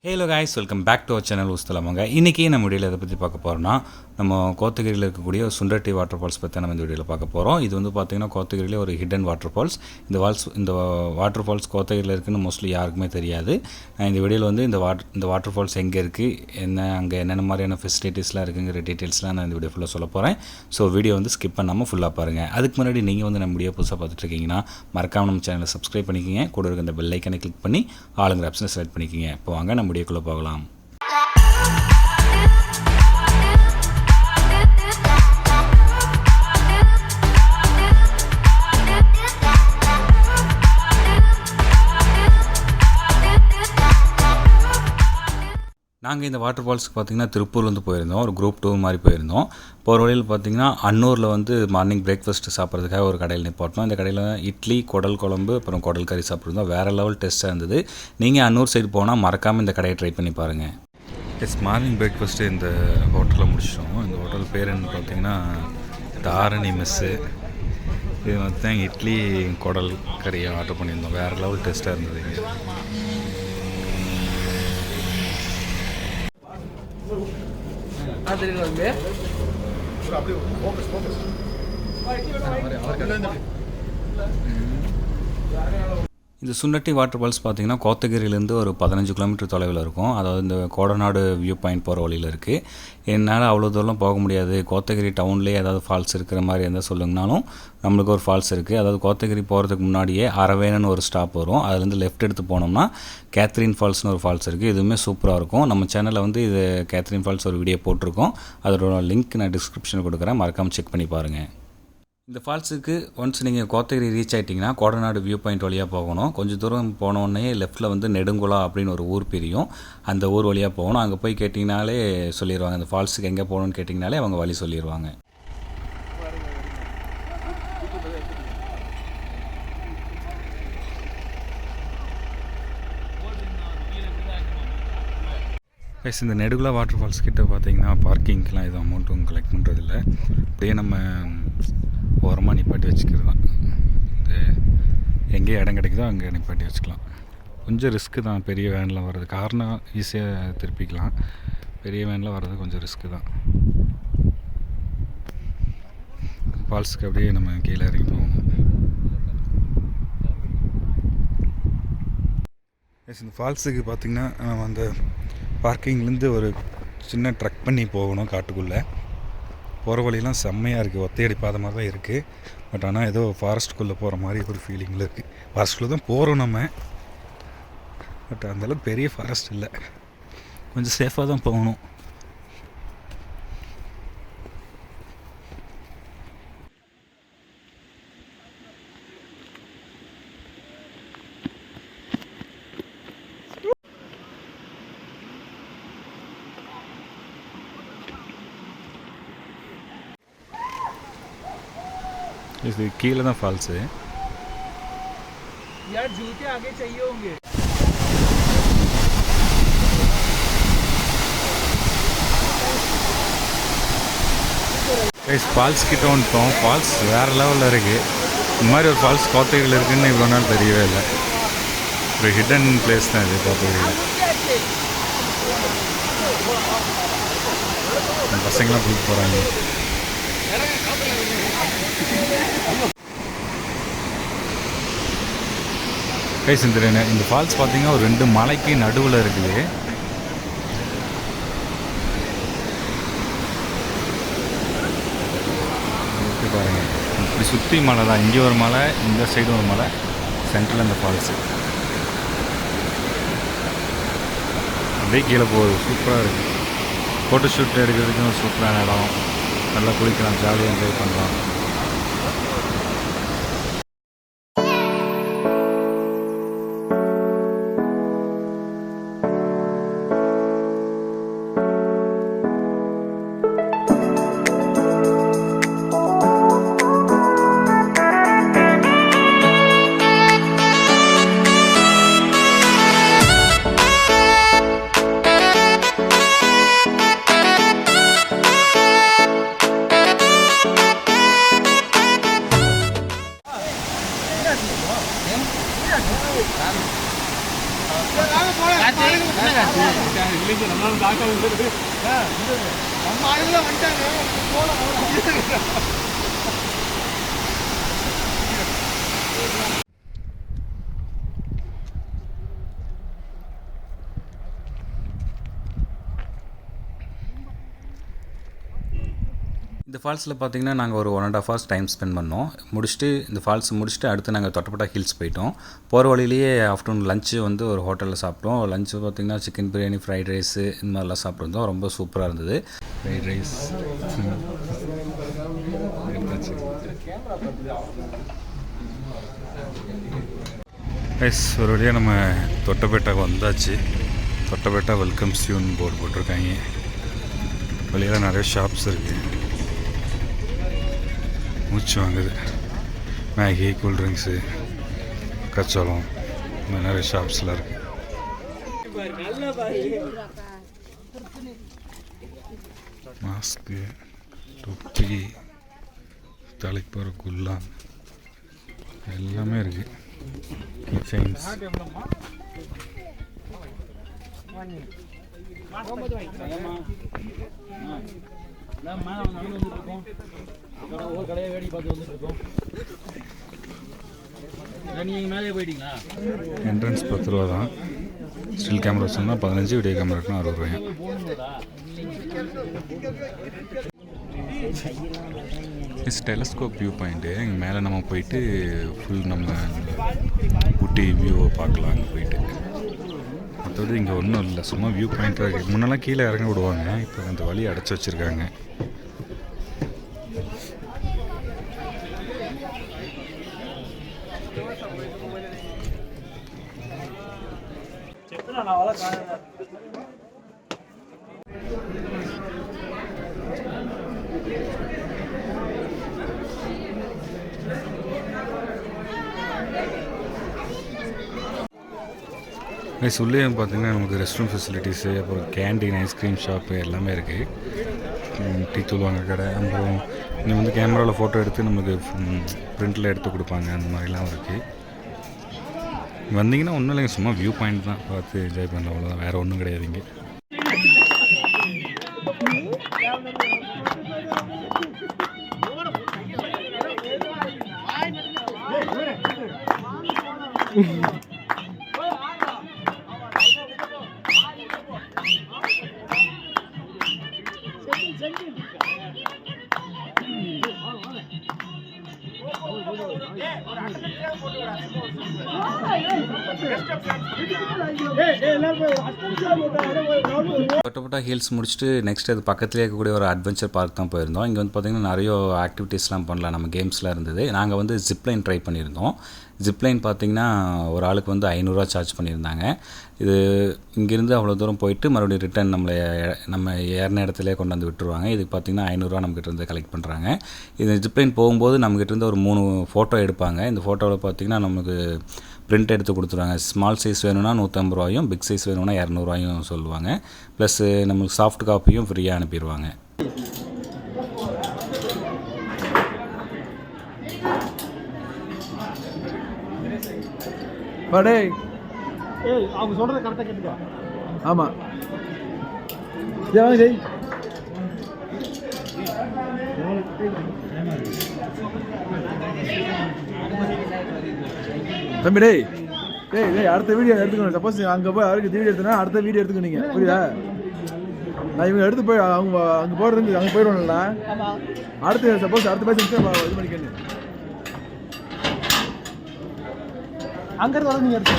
Hello guys, welcome back to our channel ஊஸ்தலமாங்க. இன்றைக்கி நம்ம வீடியோவில் எதை பற்றி பார்க்க போகிறோம்னா, நம்ம கோத்தகிரியில் இருக்கக்கூடிய சுண்டட்டி வாட்டர் ஃபால்ஸ் பற்றி நம்ம இந்த வீடியோவில் பார்க்க போகிறோம். இது வந்து பார்த்திங்கன்னா கோத்தகிரியில் ஒரு ஹிடன் வாட்டர் ஃபால்ஸ். இந்த வாட்டர் ஃபால்ஸ் கோத்தகிரியில் இருக்குதுன்னு மோஸ்ட்லி யாருக்குமே தெரியாது. இந்த வீடியோவில் வந்து இந்த வாட்டர் ஃபால்ஸ் எங்கே இருக்குது, அங்கே என்னென்ன மாதிரியான ஃபெசிலிட்டிஸ்லாம் இருக்குங்கிற டீட்டெயில்ஸ்லாம் நான் இந்த வீடியோ ஃபுல்லாக சொல்ல போகிறேன். ஸோ வீடியோ வந்து ஸ்கிப் பண்ணாமல் ஃபுல்லாக பாருங்கள். அதுக்கு முன்னாடி நீங்கள் வந்து நம்ம வீடியோ புதுசாக பார்த்துட்ருக்கீங்கன்னா மறக்காமல் நம்ம சேனலை சப்ஸ்கிரைப் பண்ணிக்கிங்க. கூட இருக்க இந்த பெல் ஐக்கனை கிளிக் பண்ணி ஆளுங்கிற ஆப்ஷனை செலக்ட் பண்ணிக்கிங்க. இப்போ வாங்க நம்ம வீடியோக்குள்ளே போகலாம். நாங்கள் இந்த வாட்டர் ஃபால்ஸுக்கு பார்த்திங்கன்னா திருப்பூர்லேருந்து போயிருந்தோம். ஒரு குரூப் டூர் மாதிரி போயிருந்தோம். போகிற வழியில் பார்த்திங்கன்னா அன்னூரில் வந்து மார்னிங் பிரேக்ஃபாஸ்ட்டு சாப்பிட்றதுக்காக ஒரு கடையில் நிப்பாட்டோம். இந்த கடையில் இட்லி, குடல் குழம்பு, அப்புறம் குடல் கறி சாப்பிட்ருந்தோம். வேறு லெவல் டேஸ்ட்டாக இருந்தது. நீங்கள் அன்னூர் சைடு போனால் மறக்காமல் இந்த கடையை ட்ரை பண்ணி பாருங்கள். மார்னிங் பிரேக்ஃபாஸ்ட்டு இந்த ஹோட்டலில் முடிச்சிட்டோம். இந்த ஹோட்டல் பேர் என்ன பார்த்திங்கன்னா தாரணி மெஸ்ஸு. இது வந்து இட்லி குடல் கறியை ஆர்டர் பண்ணியிருந்தோம். வேறு லெவல் டேஸ்ட்டாக இருந்தது. இந்த சுண்டட்டி வாட்டர் ஃபால்ஸ் பார்த்திங்கன்னா கோத்தகிரிலேருந்து ஒரு 15 கிலோமீட்டர் தொலைவில் இருக்கும். அதாவது இந்த கோடநாடு வியூ பாயிண்ட் போகிற வழியில் இருக்குது. என்னால் அவ்வளோ தூரம் போக முடியாது, கோத்தகிரி டவுன்லேயே ஏதாவது ஃபால்ஸ் இருக்கிற மாதிரி இருந்தால் சொல்லுங்கனாலும் நம்மளுக்கு ஒரு ஃபால்ஸ் இருக்குது. அதாவது கோத்தகிரி போகிறதுக்கு முன்னாடியே அரவேனன்னு ஒரு ஸ்டாப் வரும். அதுலேருந்து லெஃப்ட் எடுத்து போனோம்னா கேத்ரின் ஃபால்ஸ்னு ஒரு ஃபால்ஸ் இருக்குது. இதுவுமே சூப்பராக இருக்கும். நம்ம சேனலில் வந்து இது கேத்ரின் ஃபால்ஸ் ஒரு வீடியோ போட்டிருக்கோம். அதோட லிங்க் நான் டிஸ்கிரிப்ஷனில் கொடுக்குறேன். மறக்காமல் செக் பண்ணி பாருங்கள். இந்த ஃபால்ஸுக்கு ஒன்ஸ் நீங்கள் கோத்தகிரி ரீச் ஆகிட்டிங்கன்னா கோடநாடு வியூ பாயிண்ட் வழியாக போகணும். கொஞ்சம் தூரம் போனோடனே லெஃப்ட்டில் வந்து நெடுங்குளா அப்படின்னு ஒரு ஊர் பிரியும். அந்த ஊர் வழியாக போகணும். அங்கே போய் கேட்டிங்கனாலே சொல்லிடுவாங்க. அந்த ஃபால்ஸுக்கு எங்கே போகணுன்னு கேட்டிங்கனாலே அவங்க வழி சொல்லிடுவாங்க. இந்த நெடுகுலா வாட்டர் ஃபால்ஸ் கிட்டே பார்த்தீங்கன்னா பார்க்கிங்க்கெலாம் எதுவும் அமௌண்ட்டும் கலெக்ட் பண்ணுறதில்ல. அப்படியே நம்ம ஓரமாக நிப்பாட்டி வச்சுக்கிறது தான். எங்கே இடம் கிடைக்குதோ அங்கே நிப்பாட்டி வச்சுக்கலாம். கொஞ்சம் ரிஸ்க்கு தான் பெரிய வேனில் வர்றது. காரணம் ஈஸியாக திருப்பிக்கலாம். பெரிய வேனில் வர்றது கொஞ்சம் ரிஸ்க்கு தான். ஃபால்ஸுக்கு அப்படியே நம்ம கீழே இறங்கி போகணும். இந்த ஃபால்ஸுக்கு பார்த்திங்கன்னா அந்த பார்க்கிங்லேருந்து ஒரு சின்ன ட்ரக் பண்ணி போகணும் காட்டுக்குள்ளே. போகிற வழியெல்லாம் செம்மையாக இருக்குது. ஒத்தையடி பாதை மாதிரி தான் இருக்குது. பட் ஆனால் ஏதோ ஃபாரஸ்ட்டுக்குள்ளே போகிற மாதிரி ஒரு ஃபீலிங்கில் இருக்குது. ஃபாரஸ்ட்டுக்குள்ளே தான் போகிறோம் நம்ம. பட் அந்தளவுக்கு பெரிய ஃபாரஸ்ட் இல்லை. கொஞ்சம் சேஃபாக தான் போகணும். இது கீழே தான் ஃபால்ஸு. यार जूते आगे चाहिए होंगे. ஃபால்ஸ் கிட்ட வந்துட்டோம். ஃபால்ஸ் வேறு லெவலில் இருக்குது. இந்த மாதிரி ஒரு ஃபால்ஸ் கோத்தகிரியில் இருக்குதுன்னு இவ்வளோ நாள் தெரியவே இல்லை. ஒரு ஹிடன் பிளேஸ் தான் இது கோத்தகிரியில். பசங்களாம் குளிக்க போகிறாங்க. இந்த ஃபால்ஸ் பார்த்தீங்கன்னா ஒரு 2 மலைக்கு நடுவில் இருக்குது. பாருங்கள், இப்படி சுற்றி மலை தான். இங்கே ஒரு மலை, இந்த சைடு ஒரு மலை, சென்ட்ரல் இந்த ஃபால்ஸு அப்படியே கீழே போகுது. சூப்பராக இருக்குது. ஃபோட்டோ ஷூட் எடுக்கிறதுக்கும் ஒரு சூப்பரான இடம். நல்லா குளிக்கலாம், ஜாலியாக என்ஜாய் பண்ணலாம். இந்த ஃபால்ஸில் பார்த்திங்கன்னா நாங்கள் ஒரு 1.5 hours டைம் ஸ்பெண்ட் பண்ணோம். முடிச்சுட்டு இந்த ஃபால்ஸ் முடிச்சுட்டு அடுத்து நாங்கள் தொட்டபெட்டா ஹில்ஸ் போயிட்டோம். போகிற வழியிலேயே ஆஃப்டர்நூன் லஞ்சு வந்து ஒரு ஹோட்டலில் சாப்பிட்டோம். லஞ்சு பார்த்திங்கன்னா சிக்கன் பிரியாணி, ஃப்ரைட் ரைஸு இந்த மாதிரிலாம் சாப்பிட்ருந்தோம். ரொம்ப சூப்பராக இருந்தது. ஃப்ரைட் ரைஸ் ஒரு வழியாக நம்ம தொட்டபெட்டாவுக்கு வந்தாச்சு. தொட்டபெட்டா வெல்கம்ஸ் யூன்னு போர்டு போட்டிருக்காங்க. வழியில் நிறைய ஷாப்ஸ் இருக்குது. மூச்சு வாங்குது. மேகி, கூல்ட்ரிங்க்ஸு, கச்சோளம், இந்த நிறைய ஷாப்ஸ்லாம் இருக்குது. மாஸ்க்கு, தொப்பி, தலைக்கு போகிற குல்லா எல்லாமே இருக்குது. கிச்சன்ஸ் என்ட்ரன்ஸ் 10 ரூபா தான். ஸ்டில் கேமரா வச்சுருந்தா 15, வீடியோ கேமராக்குனா 60 ரூபாய். Telescope view point. இங்கே மேலே நம்ம போயிட்டு ஃபுல் நம்ம ஊட்டி வியூவை பார்க்கலாம். அங்கே போயிட்டு மற்றபடி இங்கே ஒன்றும் இல்லை, சும்மா வியூ பாயிண்ட்டாக இருக்குது. முன்னெல்லாம் கீழே இறங்க விடுவாங்க, இப்போ அந்த வழி அடைச்சி வச்சுருக்காங்க. உள்ளே பார்த்திங்கன்னா நமக்கு ரெஸ்ட் ரூம் ஃபெசிலிட்டிஸு, அப்புறம் கேண்டீன், ஐஸ்கிரீம் ஷாப்பு எல்லாமே இருக்குது. டீ தூள் வாங்க கடை, அப்புறம் இங்கே வந்து கேமராவில் ஃபோட்டோ எடுத்து நமக்கு ப்ரிண்டில் எடுத்து கொடுப்பாங்க. அந்த மாதிரிலாம் இருக்குது. வந்தீங்கன்னா ஒன்றும் இல்லைங்க, சும்மா வியூ பாயிண்ட் தான், பார்த்து என்ஜாய் பண்ணலாம், அவ்வளோதான். வேறு ஒன்றும் கிடையாது இங்கே. தொட்டபெட்டா ஹில்ஸ் முடிச்சுட்டு நெக்ஸ்ட் அது பக்கத்துலேயே இருக்கக்கூடிய ஒரு அட்வென்ச்சர் பார்க் தான் போயிருந்தோம். இங்கே வந்து பார்த்திங்கன்னா நிறைய ஆக்டிவிட்டீஸ்லாம் பண்ணலாம், நம்ம கேம்ஸ்லாம் இருந்தது. நாங்கள் வந்து ஜிப்லைன் ட்ரை பண்ணியிருந்தோம். ஜிப்லைன் பார்த்திங்கன்னா ஒரு ஆளுக்கு வந்து 500 ரூபா சார்ஜ் பண்ணியிருந்தாங்க. இது இங்கேருந்து அவ்வளோ தூரம் போயிட்டு மறுபடியும் ரிட்டன் நம்ம ஏறின இடத்துலேயே கொண்டு வந்து விட்டுருவாங்க. இதுக்கு பார்த்திங்கன்னா 500 ரூபா நம்மக்கிட்ட இருந்து கலெக்ட் பண்ணுறாங்க. இது ஜிப்லைன் போகும்போது நம்மக்கிட்ட இருந்து ஒரு 3 ஃபோட்டோ எடுப்பாங்க. இந்த ஃபோட்டோவில் பார்த்திங்கன்னா நமக்கு பிரிண்ட் எடுத்து கொடுத்துருவாங்க. ஸ்மால் சைஸ் வேணும்னா 150 ரூபாயும், பிக் சைஸ் வேணும்னா 200 ரூபாயும் சொல்லுவாங்க. ப்ளஸ் நம்மளுக்கு சாஃப்ட் காப்பியும் ஃப்ரீயாக அனுப்பிடுவாங்க. அவங்க சொல்றத கரெக்டா கேட்டுக்கோ. ஆமா ஜெய் தம்பி டேய் டேய் டேய் அடுத்த வீடியோ எடுத்துக்கணும். சப்போஸ் அங்கே போய் அவருக்கு வீடியோ எடுத்தனா அடுத்த வீடியோ எடுத்துக்கணும் நீங்கள், புரியுதா? நான் இவங்க எடுத்து போய் அவங்க அங்கே போகிறதுக்கு அங்கே போயிடுவோம்ல. அடுத்து சப்போஸ் அடுத்த பேச இது பண்ணிக்கணும். அங்கிருந்து வர நீங்கள் எடுத்து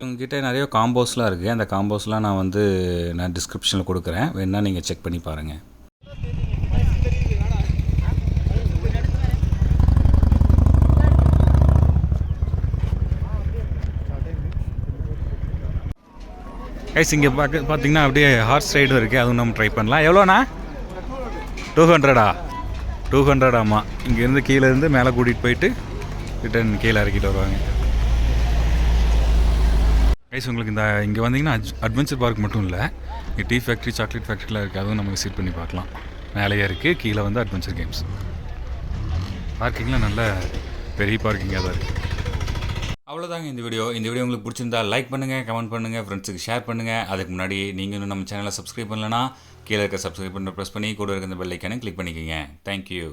உங்ககிட்ட நிறைய காம்போஸ்லாம் இருக்குது. அந்த காம்போஸ்லாம் நான் டிஸ்கிரிப்ஷனில் கொடுக்குறேன், வேணால் நீங்கள் செக் பண்ணி பாருங்கள். கைஸ் இங்கே பார்த்தீங்கன்னா அப்படியே ஹார்ஸ் ரைடும் இருக்குது, அதுவும் நம்ம ட்ரை பண்ணலாம். எவ்வளோண்ணா? 200 200 ஆமாம். இங்கேருந்து கீழேருந்து மேலே கூட்டிகிட்டு போயிட்டு ரிட்டன் கீழே இறக்கிட்டு வருவாங்க. கைஸ் உங்களுக்கு இந்த இங்கே வந்தீங்கன்னா அட்வென்ச்சர் பார்க் மட்டும் இல்லை, இங்கே டீ ஃபேக்ட்ரி, சாக்லேட் ஃபேக்ட்ரிலாம் இருக்குது. அதுவும் நம்ம விசிட் பண்ணி பார்க்கலாம். மேலேயே இருக்குது, கீழே வந்து அட்வென்ச்சர் கேம்ஸ். பார்க்கிங்லாம் நல்ல பெரிய பார்க்கிங்காக தான் இருக்குது. அவ்வளோதாங்க இந்த வீடியோ உங்களுக்கு பிடிச்சிருந்தா லைக் பண்ணுங்கள், கமெண்ட் பண்ணுங்கள், ஃப்ரெண்ட்ஸுக்கு ஷேர் பண்ணுங்கள். அதுக்கு முன்னாடி நீங்கள் இன்னும் நம்ம சேனலை சப்ஸ்கிரைப் பண்ணலன்னா கீழே இருக்க சப்ஸ்கிரைப் பண்ண ப்ரெஸ் பண்ணி கூட இருக்க இந்த பெல் ஐக்கானை கிளிக் பண்ணிக்கோங்க. தேங்க்யூ.